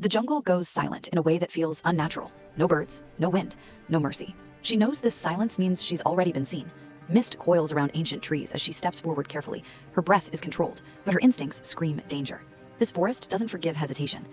The jungle goes silent in a way that feels unnatural. No birds, no wind, no mercy. She knows this silence means she's already been seen. Mist coils around ancient trees as she steps forward carefully. Her breath is controlled, but her instincts scream danger. This forest doesn't forgive hesitation.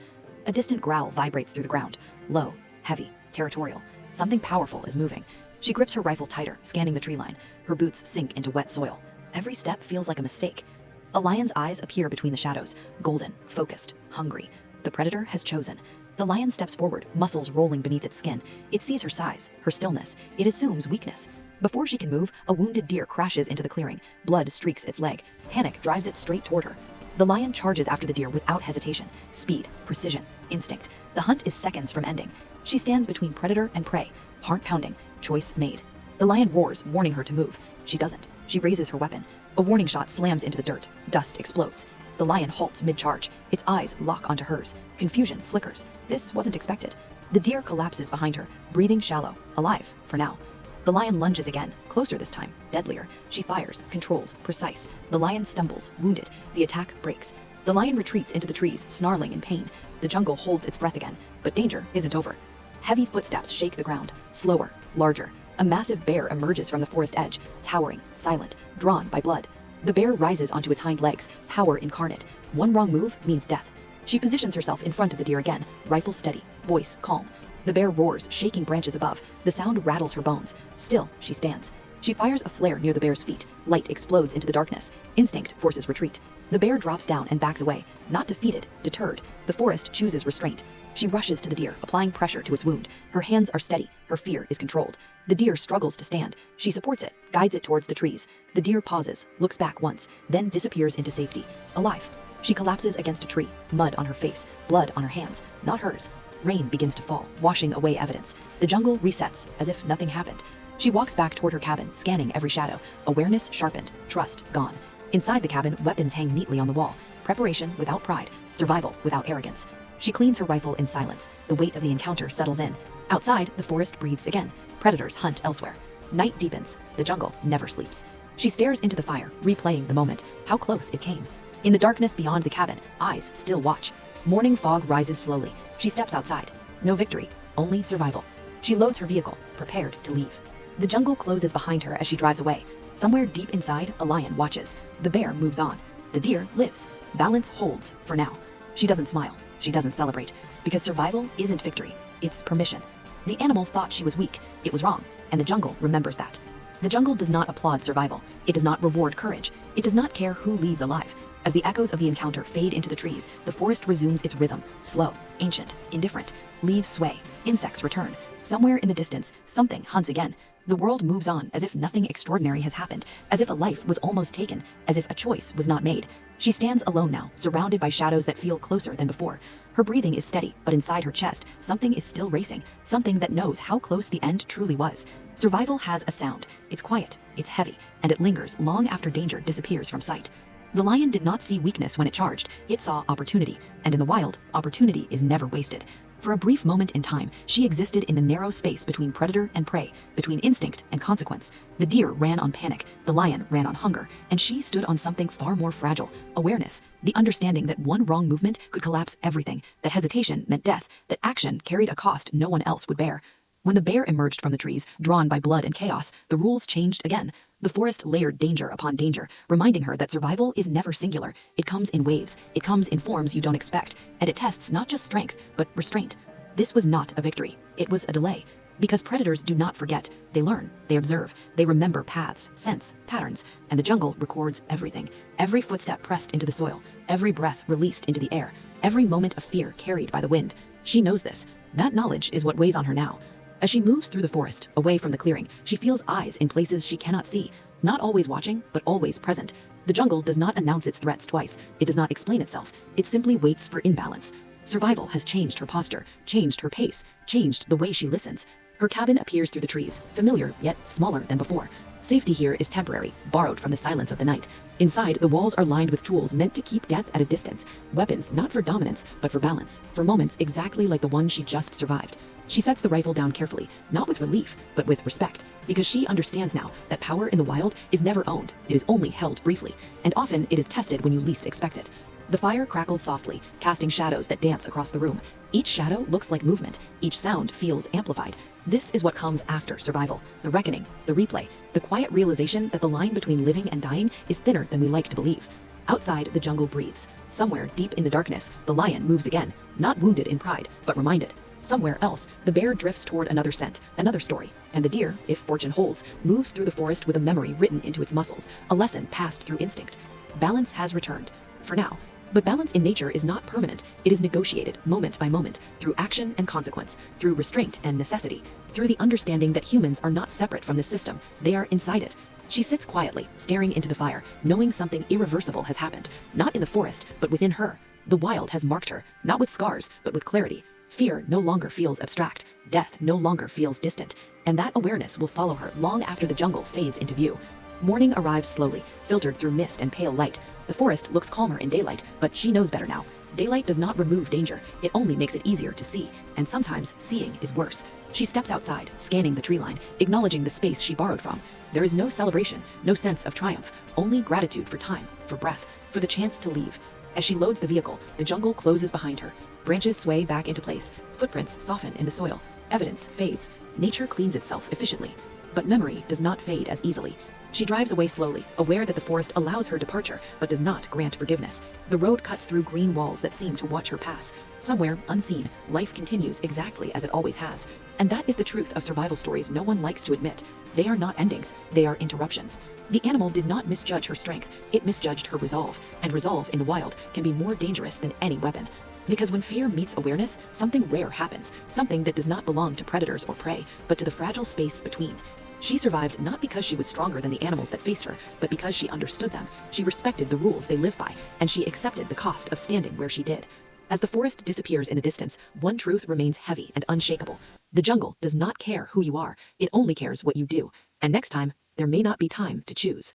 A distant growl vibrates through the ground. Low, heavy, territorial. Something powerful is moving. She grips her rifle tighter, scanning the tree line. Her boots sink into wet soil. Every step feels like a mistake. A lion's eyes appear between the shadows, golden, focused, hungry. The predator has chosen. The lion steps forward, muscles rolling beneath its skin. It sees her size, her stillness. It assumes weakness. Before she can move, a wounded deer crashes into the clearing. Blood streaks its leg. Panic drives it straight toward her. The lion charges after the deer without hesitation. Speed, precision, instinct. The hunt is seconds from ending. She stands between predator and prey, heart pounding, choice made. The lion roars, warning her to move. She doesn't. She raises her weapon. A warning shot slams into the dirt. Dust explodes. The lion halts mid-charge. Its eyes lock onto hers. Confusion flickers. This wasn't expected. The deer collapses behind her, breathing shallow, alive, for now. The lion lunges again, closer this time, deadlier. She fires, controlled, precise. The lion stumbles, wounded. The attack breaks. The lion retreats into the trees, snarling in pain. The jungle holds its breath again, but danger isn't over. Heavy footsteps shake the ground, slower, larger. A massive bear emerges from the forest edge, towering, silent, drawn by blood. The bear rises onto its hind legs, power incarnate. One wrong move means death. She positions herself in front of the deer again, rifle steady, voice calm. The bear roars, shaking branches above. The sound rattles her bones. Still, she stands. She fires a flare near the bear's feet. Light explodes into the darkness. Instinct forces retreat. The bear drops down and backs away. Not defeated, deterred. The forest chooses restraint. She rushes to the deer, applying pressure to its wound. Her hands are steady. Her fear is controlled. The deer struggles to stand. She supports it, guides it towards the trees. The deer pauses, looks back once, then disappears into safety. Alive. She collapses against a tree, mud on her face, blood on her hands, not hers. Rain begins to fall, washing away evidence. The jungle resets, as if nothing happened. She walks back toward her cabin, scanning every shadow. Awareness sharpened, trust gone. Inside the cabin, weapons hang neatly on the wall. Preparation without pride, survival without arrogance. She cleans her rifle in silence. The weight of the encounter settles in. Outside, the forest breathes again. Predators hunt elsewhere. Night deepens. The jungle never sleeps. She stares into the fire, replaying the moment, how close it came. In the darkness beyond the cabin, eyes still watch. Morning fog rises slowly. She steps outside. No victory, only survival. She loads her vehicle, prepared to leave. The jungle closes behind her as she drives away. Somewhere deep inside, a lion watches. The bear moves on. The deer lives. Balance holds for now. She doesn't smile. She doesn't celebrate. Because survival isn't victory. It's permission. The animal thought she was weak. It was wrong. And the jungle remembers that. The jungle does not applaud survival. It does not reward courage. It does not care who leaves alive. As the echoes of the encounter fade into the trees, the forest resumes its rhythm. Slow, ancient, indifferent. Leaves sway. Insects return. Somewhere in the distance, something hunts again. The world moves on as if nothing extraordinary has happened, as if a life was almost taken, as if a choice was not made. She stands alone now, surrounded by shadows that feel closer than before. Her breathing is steady, but inside her chest, something is still racing, something that knows how close the end truly was. Survival has a sound. It's quiet, it's heavy, and it lingers long after danger disappears from sight. The lion did not see weakness when it charged. It saw opportunity, and in the wild, opportunity is never wasted. For a brief moment in time, she existed in the narrow space between predator and prey, between instinct and consequence. The deer ran on panic, the lion ran on hunger, and she stood on something far more fragile: awareness, the understanding that one wrong movement could collapse everything, that hesitation meant death, that action carried a cost no one else would bear. When the bear emerged from the trees, drawn by blood and chaos, the rules changed again. The forest layered danger upon danger, reminding her that survival is never singular. It comes in waves, it comes in forms you don't expect, and it tests not just strength, but restraint. This was not a victory, it was a delay. Because predators do not forget, they learn, they observe, they remember paths, scents, patterns, and the jungle records everything. Every footstep pressed into the soil, every breath released into the air, every moment of fear carried by the wind. She knows this. That knowledge is what weighs on her now. As she moves through the forest, away from the clearing, she feels eyes in places she cannot see. Not always watching, but always present. The jungle does not announce its threats twice. It does not explain itself. It simply waits for imbalance. Survival has changed her posture, changed her pace, changed the way she listens. Her cabin appears through the trees, familiar yet smaller than before. Safety here is temporary, borrowed from the silence of the night. Inside, the walls are lined with tools meant to keep death at a distance. Weapons not for dominance, but for balance, for moments exactly like the one she just survived. She sets the rifle down carefully, not with relief, but with respect, because she understands now that power in the wild is never owned, it is only held briefly, and often it is tested when you least expect it. The fire crackles softly, casting shadows that dance across the room. Each shadow looks like movement, each sound feels amplified. This is what comes after survival, the reckoning, the replay, the quiet realization that the line between living and dying is thinner than we like to believe. Outside, the jungle breathes. Somewhere deep in the darkness, the lion moves again, not wounded in pride, but reminded. Somewhere else, the bear drifts toward another scent, another story, and the deer, if fortune holds, moves through the forest with a memory written into its muscles, a lesson passed through instinct. Balance has returned. For now. But balance in nature is not permanent. It is negotiated, moment by moment, through action and consequence, through restraint and necessity, through the understanding that humans are not separate from the system, they are inside it. She sits quietly, staring into the fire, knowing something irreversible has happened, not in the forest, but within her. The wild has marked her, not with scars, but with clarity. Fear no longer feels abstract, death no longer feels distant, and that awareness will follow her long after the jungle fades into view. Morning arrives slowly, filtered through mist and pale light. The forest looks calmer in daylight, but she knows better now. Daylight does not remove danger, it only makes it easier to see, and sometimes seeing is worse. She steps outside, scanning the tree line, acknowledging the space she borrowed from. There is no celebration, no sense of triumph, only gratitude for time, for breath, for the chance to leave. As she loads the vehicle, the jungle closes behind her. Branches sway back into place, footprints soften in the soil, evidence fades, nature cleans itself efficiently. But memory does not fade as easily. She drives away slowly, aware that the forest allows her departure, but does not grant forgiveness. The road cuts through green walls that seem to watch her pass. Somewhere, unseen, life continues exactly as it always has. And that is the truth of survival stories no one likes to admit. They are not endings, they are interruptions. The animal did not misjudge her strength, it misjudged her resolve, and resolve in the wild can be more dangerous than any weapon. Because when fear meets awareness, something rare happens, something that does not belong to predators or prey, but to the fragile space between. She survived not because she was stronger than the animals that faced her, but because she understood them. She respected the rules they live by, and she accepted the cost of standing where she did. As the forest disappears in the distance, one truth remains heavy and unshakable. The jungle does not care who you are, it only cares what you do. And next time, there may not be time to choose.